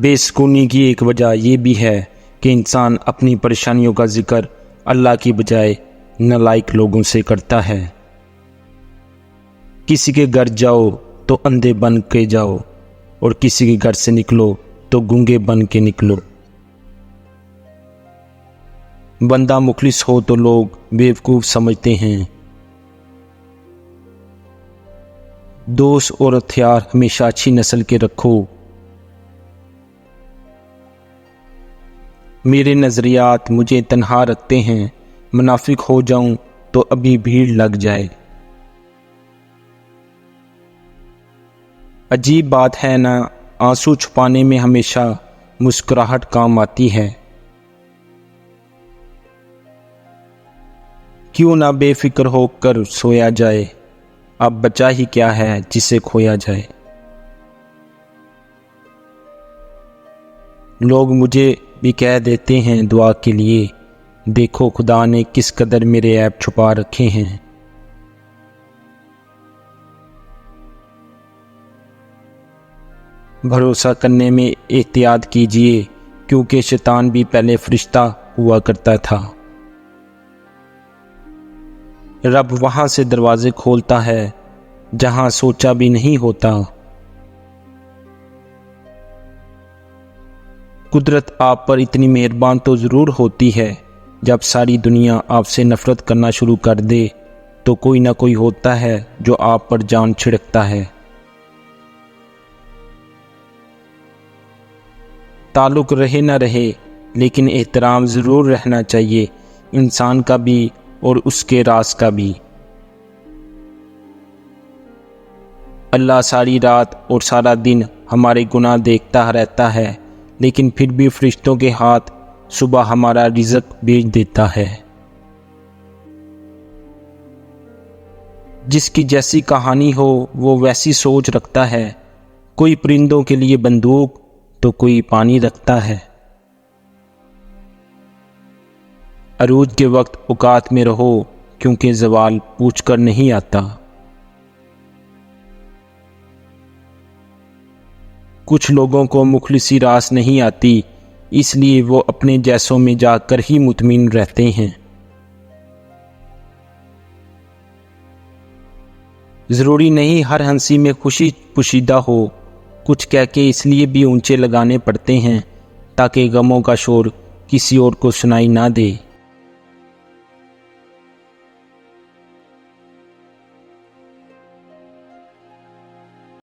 بے سکونی کی ایک وجہ یہ بھی ہے کہ انسان اپنی پریشانیوں کا ذکر اللہ کی بجائے نالائق لوگوں سے کرتا ہے۔ کسی کے گھر جاؤ تو اندھے بن کے جاؤ اور کسی کے گھر سے نکلو تو گونگے بن کے نکلو۔ بندہ مخلص ہو تو لوگ بیوقوف سمجھتے ہیں۔ دوست اور ہتھیار ہمیشہ اچھی نسل کے رکھو۔ میرے نظریات مجھے تنہا رکھتے ہیں، منافق ہو جاؤں تو ابھی بھیڑ لگ جائے۔ عجیب بات ہے نا، آنسو چھپانے میں ہمیشہ مسکراہٹ کام آتی ہے۔ کیوں نہ بے فکر ہو کر سویا جائے، اب بچا ہی کیا ہے جسے کھویا جائے۔ لوگ مجھے بھی کہہ دیتے ہیں دعا کے لیے، دیکھو خدا نے کس قدر میرے عیب چھپا رکھے ہیں۔ بھروسہ کرنے میں احتیاط کیجیے، کیونکہ شیطان بھی پہلے فرشتہ ہوا کرتا تھا۔ رب وہاں سے دروازے کھولتا ہے جہاں سوچا بھی نہیں ہوتا۔ قدرت آپ پر اتنی مہربان تو ضرور ہوتی ہے، جب ساری دنیا آپ سے نفرت کرنا شروع کر دے تو کوئی نہ کوئی ہوتا ہے جو آپ پر جان چھڑکتا ہے۔ تعلق رہے نہ رہے لیکن احترام ضرور رہنا چاہیے، انسان کا بھی اور اس کے راز کا بھی۔ اللہ ساری رات اور سارا دن ہمارے گناہ دیکھتا رہتا ہے، لیکن پھر بھی فرشتوں کے ہاتھ صبح ہمارا رزق بھیج دیتا ہے۔ جس کی جیسی کہانی ہو وہ ویسی سوچ رکھتا ہے، کوئی پرندوں کے لیے بندوق تو کوئی پانی رکھتا ہے۔ عروج کے وقت اوقات میں رہو، کیونکہ زوال پوچھ کر نہیں آتا۔ کچھ لوگوں کو مخلصی راس نہیں آتی، اس لیے وہ اپنے جیسوں میں جا کر ہی مطمئن رہتے ہیں۔ ضروری نہیں ہر ہنسی میں خوشی پوشیدہ ہو، کچھ کہہ کے اس لیے بھی اونچے لگانے پڑتے ہیں تاکہ غموں کا شور کسی اور کو سنائی نہ دے۔